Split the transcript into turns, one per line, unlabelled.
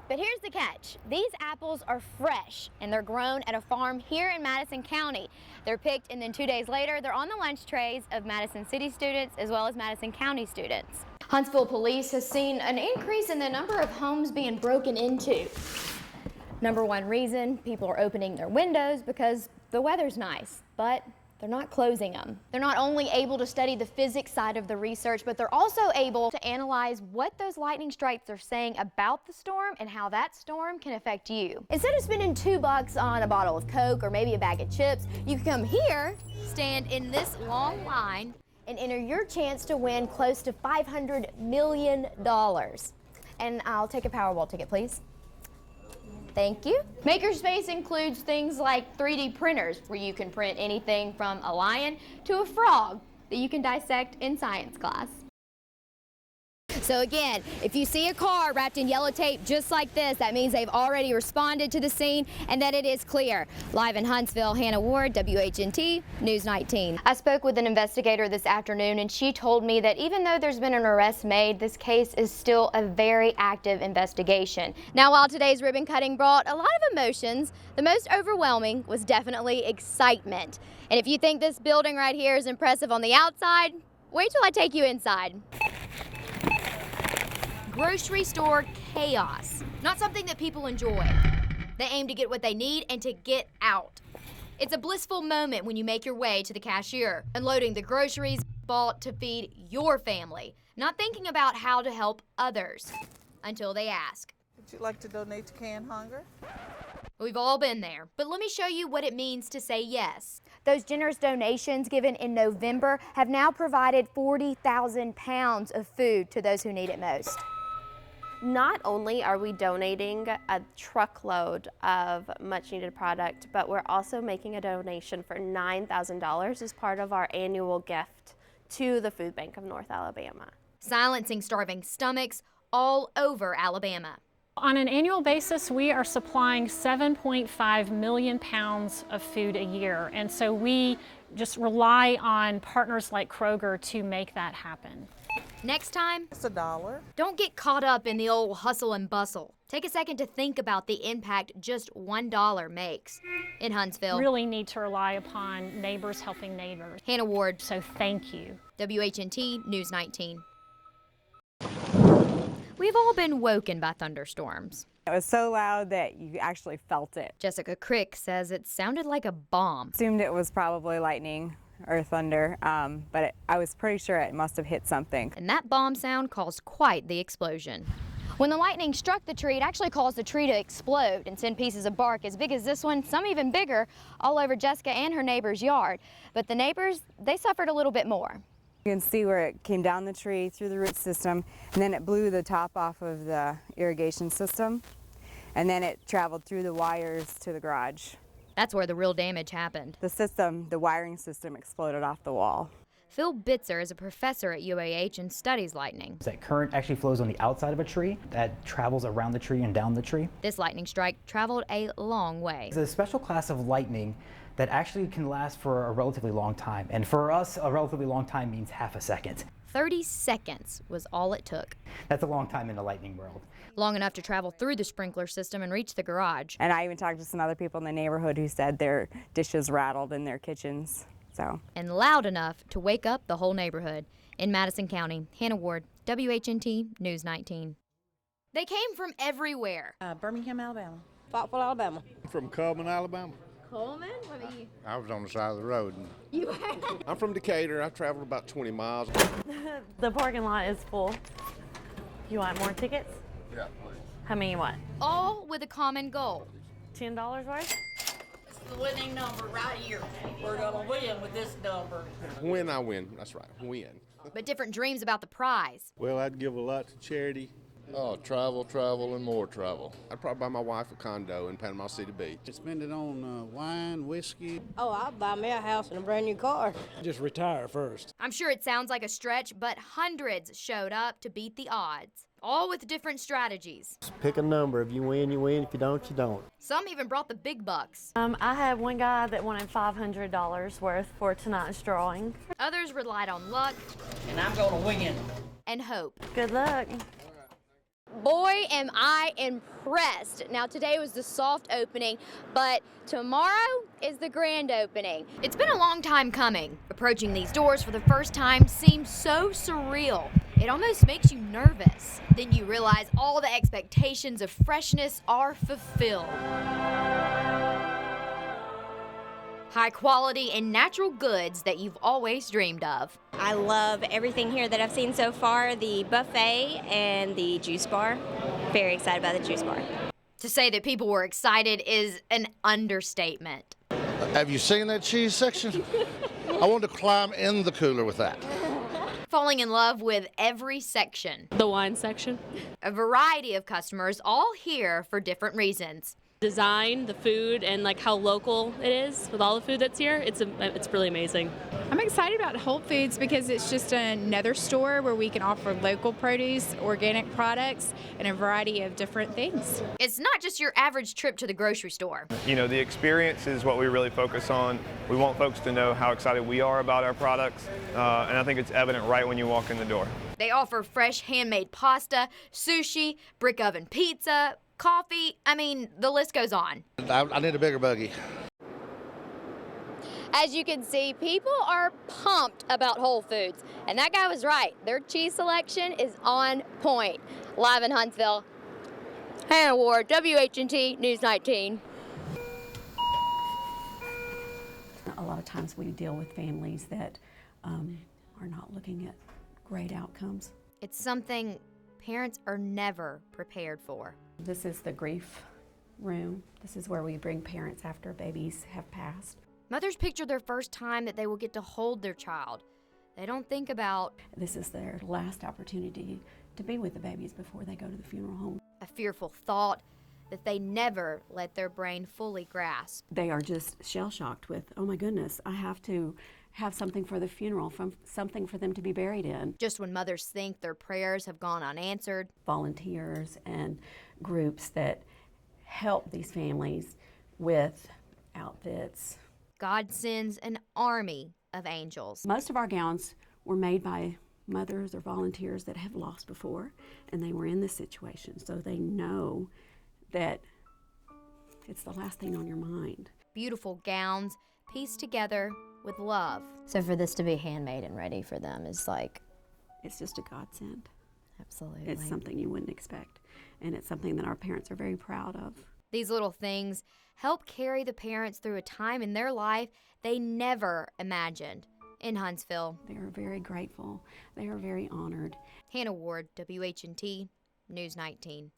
But here's the catch. These apples are fresh and they're grown at a farm here in Madison County. They're picked and then 2 days later, they're on the lunch trays of Madison City students as well as Madison County students. Huntsville police has seen an increase in the number of homes being broken into. Number one reason, people are opening their windows because the weather's nice, but they're not closing them. They're not only able to study the physics side of the research, but they're also able to analyze what those lightning strikes are saying about the storm and how that storm can affect you. Instead of spending $2 on a bottle of Coke or maybe a bag of chips, you can come here, stand in this long line, and enter your chance to win close to $500 million. And I'll take a Powerball ticket, please. Thank you. Makerspace includes things like 3D printers, where you can print anything from a lion to a frog that you can dissect in science class. So again, if you see a car wrapped in yellow tape just like this, that means they've already responded to the scene and that it is clear. Live in Huntsville, Hannah Ward, WHNT News 19. I spoke with an investigator this afternoon and she told me that even though there's been an arrest made, this case is still a very active investigation. Now, while today's ribbon cutting brought a lot of emotions, the most overwhelming was definitely excitement. And if you think this building right here is impressive on the outside, wait till I take you inside. Grocery store chaos. Not something that people enjoy. They aim to get what they need and to get out. It's a blissful moment when you make your way to the cashier, unloading the groceries bought to feed your family, not thinking about how to help others until they ask.
Would you like to donate to Canned Hunger?
We've all been there, but let me show you what it means to say yes. Those generous donations given in November have now provided 40,000 pounds of food to those who need it most.
Not only are we donating a truckload of much needed product, but we're also making a donation for $9,000 as part of our annual gift to the Food Bank of North Alabama.
Silencing starving stomachs all over Alabama.
On an annual basis, we are supplying 7.5 million pounds of food a year, and so we just rely on partners like Kroger to make that happen.
Next time,
It's $1.
don't get caught up in the old hustle and bustle. Take a second to think about the impact just $1 makes. In Huntsville,
Really need to rely upon neighbors helping neighbors.
Hannah Ward,
So thank you.
WHNT News 19. We've all been woken by thunderstorms.
It was so loud that you actually felt it.
Jessica Crick says it sounded like a bomb.
Assumed it was probably lightning or thunder, but I was pretty sure it must have hit something.
And that bomb sound caused quite the explosion. When the lightning struck the tree, it actually caused the tree to explode and send pieces of bark as big as this one, some even bigger, all over Jessica and her neighbor's yard. But the neighbors, they suffered a little bit more.
You can see where it came down the tree through the root system, and then it blew the top off of the irrigation system, and then it traveled through the wires to the garage.
That's where the real damage happened.
The wiring system exploded off the wall.
Phil Bitzer is a professor at UAH and studies lightning.
That current actually flows on the outside of a tree that travels around the tree and down the tree.
This lightning strike traveled a long way.
It's a special class of lightning that actually can last for a relatively long time. And for us, a relatively long time means half a second.
30 seconds was all it took.
That's a long time in the lightning world.
Long enough to travel through the sprinkler system and reach the garage.
And I even talked to some other people in the neighborhood who said their dishes rattled in their kitchens.
And loud enough to wake up the whole neighborhood. In Madison County, Hannah Ward, WHNT News 19. They came from everywhere.
Birmingham, Alabama.
Fayetteville, Alabama.
From Coleman, Alabama.
Coleman? What about you?
I was on the side of the road.
You were?
I'm from Decatur. I traveled about 20 miles.
The parking lot is full. You want more tickets?
Yeah, please.
How many you want?
All with a common goal.
$10 worth?
It's the winning number right here. We're gonna win with this number.
When I win, that's right, win.
But different dreams about the prize.
Well, I'd give a lot to charity.
Oh, travel, travel, and more travel.
I'd probably buy my wife a condo in Panama City Beach.
Spend it on wine, whiskey.
Oh, I'll buy me a house and a brand new car.
Just retire first.
I'm sure it sounds like a stretch, but hundreds showed up to beat the odds. All with different strategies.
Pick a number. If you win, you win. If you don't, you don't.
Some even brought the big bucks.
I had one guy that wanted $500 worth for tonight's drawing.
Others relied on luck
And I'm gonna win.
and hope.
Good luck.
boy, am I impressed. Now, today was the soft opening, but tomorrow is the grand opening. It's been a long time coming. Approaching these doors for the first time seems so surreal. It almost makes you nervous. Then you realize all the expectations of freshness are fulfilled. High quality and natural goods that you've always dreamed of.
I love everything here that I've seen so far, the buffet and the juice bar. Very excited about the juice bar.
To say that people were excited is an understatement.
Have you seen that cheese section? I wanted to climb in the cooler with that.
Falling in love with every section.
The wine section.
A variety of customers, all here for different reasons.
Design, the food, and like how local it is with all the food that's here. It's really amazing.
I'm excited about Whole Foods because it's just another store where we can offer local produce, organic products, and a variety of different things.
It's not just your average trip to the grocery store.
You know, the experience is what we really focus on. We want folks to know how excited we are about our products, and I think it's evident right when you walk in the door.
They offer fresh handmade pasta, sushi, brick oven pizza, coffee. I mean, the list goes on.
I need a bigger buggy.
As you can see, people are pumped about Whole Foods. And that guy was right. Their cheese selection is on point. Live in Huntsville, Hannah Ward, WHNT News 19.
A lot of times we deal with families that are not looking at great outcomes.
It's something parents are never prepared for.
This is the grief room. This is where we bring parents after babies have passed.
Mothers picture their first time that they will get to hold their child. They don't think about
this is their last opportunity to be with the babies before they go to the funeral home.
A fearful thought that they never let their brain fully grasp.
They are just shell-shocked with, oh my goodness, I have to have something for the funeral, something for them to be buried in.
Just when mothers think their prayers have gone unanswered.
Volunteers and groups that help these families with outfits.
God sends an army of angels.
Most of our gowns were made by mothers or volunteers that have lost before, and they were in this situation, so they know that it's the last thing on your mind.
Beautiful gowns pieced together with love. So for this to be handmade and ready for them is like...
It's just a godsend.
Absolutely.
It's something you wouldn't expect, and it's something that our parents are very proud of.
These little things help carry the parents through a time in their life they never imagined. In Huntsville,
they are very grateful. They are very honored.
Hannah Ward, WHNT News 19.